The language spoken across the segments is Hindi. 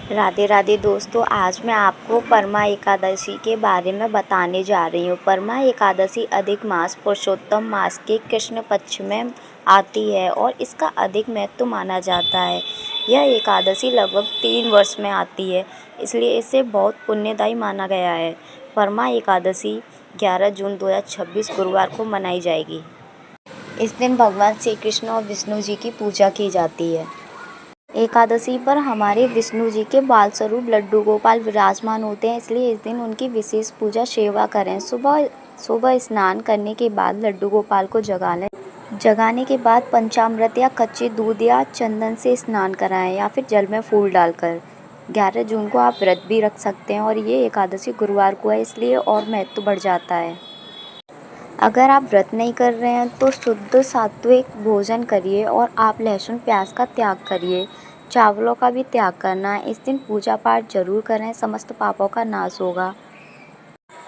राधे राधे दोस्तों, आज मैं आपको परमा एकादशी के बारे में बताने जा रही हूँ। परमा एकादशी अधिक मास पुरुषोत्तम मास के कृष्ण पक्ष में आती है और इसका अधिक महत्व माना जाता है। यह एकादशी लगभग 3 वर्ष में आती है, इसलिए इसे बहुत पुण्यदायी माना गया है। परमा एकादशी 11 जून 2026 गुरुवार को मनाई जाएगी। इस दिन भगवान श्री कृष्ण और विष्णु जी की पूजा की जाती है। एकादशी पर हमारे विष्णु जी के बाल स्वरूप लड्डू गोपाल विराजमान होते हैं, इसलिए इस दिन उनकी विशेष पूजा सेवा करें। सुबह स्नान करने के बाद लड्डू गोपाल को जगा लें। जगाने के बाद पंचामृत या कच्चे दूध या चंदन से स्नान कराएं या फिर जल में फूल डालकर। 11 जून को आप व्रत भी रख सकते हैं और ये एकादशी गुरुवार को है, इसलिए और महत्व बढ़ जाता है। अगर आप व्रत नहीं कर रहे हैं तो शुद्ध सात्विक भोजन करिए और आप लहसुन प्याज का त्याग करिए। चावलों का भी त्याग करना है। इस दिन पूजा पाठ जरूर करें, समस्त पापों का नाश होगा।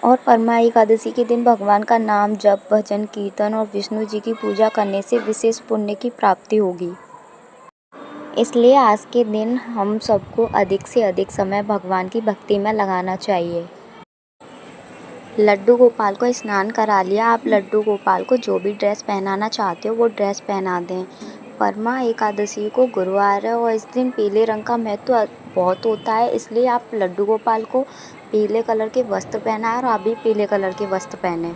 और परमा एकादशी के दिन भगवान का नाम जप, भजन, कीर्तन और विष्णु जी की पूजा करने से विशेष पुण्य की प्राप्ति होगी। इसलिए आज के दिन हम सबको अधिक से अधिक समय भगवान की भक्ति में लगाना चाहिए। लड्डू गोपाल को स्नान करा लिया। आप लड्डू गोपाल को जो भी ड्रेस पहनाना चाहते हो वो ड्रेस पहना दें। परमा एकादशी को गुरुवार है और इस दिन पीले रंग का महत्व बहुत होता है, इसलिए आप लड्डू गोपाल को पीले कलर के वस्त्र पहनाएं और आप भी पीले कलर के वस्त्र पहने।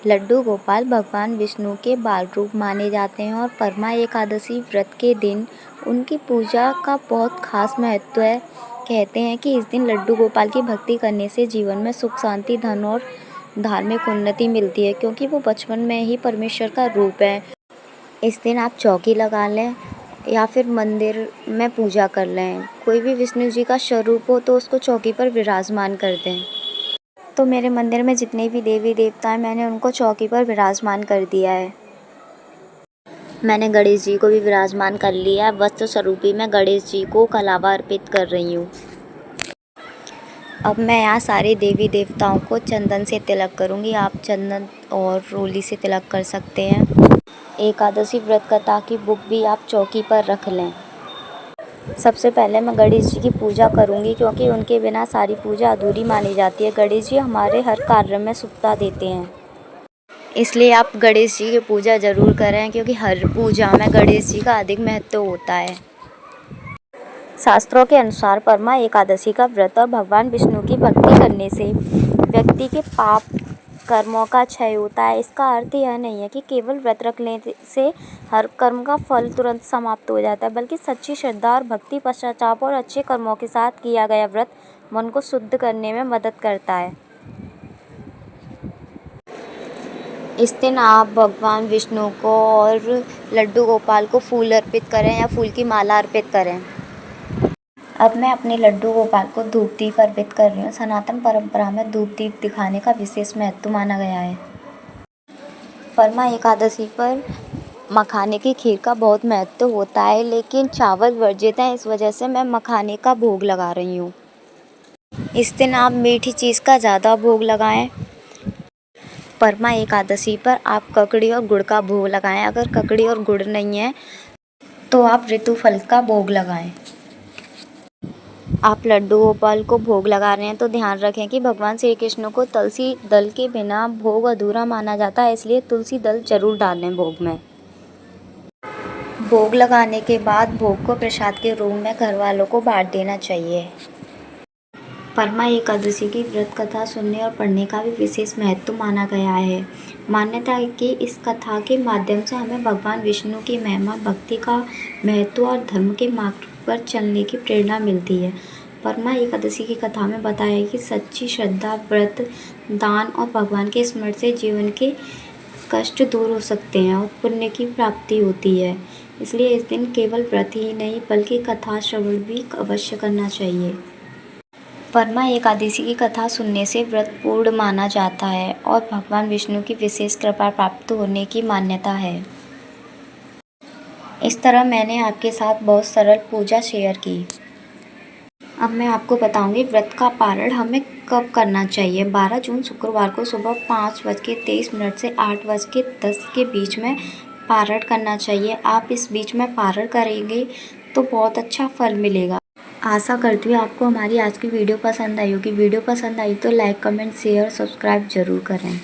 लड्डू गोपाल भगवान विष्णु के बाल रूप माने जाते हैं और परमा एकादशी व्रत के दिन उनकी पूजा का बहुत खास महत्व है। कहते हैं कि इस दिन लड्डू गोपाल की भक्ति करने से जीवन में सुख, शांति, धन और धार्मिक उन्नति मिलती है, क्योंकि वो बचपन में ही परमेश्वर का रूप है। इस दिन आप चौकी लगा लें या फिर मंदिर में पूजा कर लें। कोई भी विष्णु जी का स्वरूप हो तो उसको चौकी पर विराजमान कर दें। तो मेरे मंदिर में जितने भी देवी देवता हैं, मैंने उनको चौकी पर विराजमान कर दिया है। मैंने गणेश जी को भी विराजमान कर लिया है। वस्त्र स्वरूपी मैं गणेश जी को कलावा अर्पित कर रही हूँ। अब मैं यहाँ सारे देवी देवताओं को चंदन से तिलक करूँगी। आप चंदन और रोली से तिलक कर सकते हैं। एकादशी व्रत कथा की बुक भी आप चौकी पर रख लें। सबसे पहले मैं गणेश जी की पूजा करूँगी, क्योंकि उनके बिना सारी पूजा अधूरी मानी जाती है। गणेश जी हमारे हर कार्य में सुखता देते हैं, इसलिए आप गणेश जी की पूजा ज़रूर करें, क्योंकि हर पूजा में गणेश जी का अधिक महत्व होता है। शास्त्रों के अनुसार परमा एकादशी का व्रत और भगवान विष्णु की भक्ति करने से व्यक्ति के पाप कर्मों का क्षय होता है। इसका अर्थ यह नहीं है कि केवल व्रत रखने से हर कर्म का फल तुरंत समाप्त हो जाता है, बल्कि सच्ची श्रद्धा और भक्ति, पश्चाताप और अच्छे कर्मों के साथ किया गया व्रत मन को शुद्ध करने में मदद करता है। इस दिन आप भगवान विष्णु को और लड्डू गोपाल को फूल अर्पित करें या फूल की माला अर्पित करें। अब मैं अपने लड्डू गोपाल को धूप दीप अर्पित कर रही हूँ। सनातन परंपरा में धूप दीप दिखाने का विशेष महत्व माना गया है। परमा एकादशी पर मखाने की खीर का बहुत महत्व होता है, लेकिन चावल वर्जित है, इस वजह से मैं मखाने का भोग लगा रही हूँ। इस दिन आप मीठी चीज़ का ज़्यादा भोग लगाएं। परमा एकादशी पर आप ककड़ी और गुड़ का भोग लगाएं। अगर ककड़ी और गुड़ नहीं है तो आप ऋतु फल का भोग लगाएं। आप लड्डू गोपाल को भोग लगा रहे हैं तो ध्यान रखें कि भगवान श्री कृष्ण को तुलसी दल के बिना भोग अधूरा माना जाता है, इसलिए तुलसी दल जरूर डालें भोग में। भोग लगाने के बाद भोग को प्रसाद के रूप में घर वालों को बांट देना चाहिए। परमा एकादशी की व्रत कथा सुनने और पढ़ने का भी विशेष महत्व माना गया है। मान्यता है कि इस कथा के माध्यम से हमें भगवान विष्णु की महिमा, भक्ति का महत्व और धर्म के मार्ग पर चलने की प्रेरणा मिलती है। परमा एकादशी की कथा में बताया है कि सच्ची श्रद्धा, व्रत, दान और भगवान के स्मरण से जीवन के कष्ट दूर हो सकते हैं और पुण्य की प्राप्ति होती है। इसलिए इस दिन केवल व्रत ही नहीं बल्कि कथा श्रवण भी अवश्य करना चाहिए। परमा एकादशी की कथा सुनने से व्रत पूर्ण माना जाता है और भगवान विष्णु की विशेष कृपा प्राप्त होने की मान्यता है। इस तरह मैंने आपके साथ बहुत सरल पूजा शेयर की। अब मैं आपको बताऊंगी व्रत का पारण हमें कब करना चाहिए। 12 जून शुक्रवार को सुबह 5:23 से 8:10 के बीच में पारण करना चाहिए। आप इस बीच में पारण करेंगे तो बहुत अच्छा फल मिलेगा। आशा करती हूँ आपको हमारी आज की वीडियो पसंद आई होगी। वीडियो पसंद आई तो लाइक, कमेंट, शेयर, सब्सक्राइब ज़रूर करें।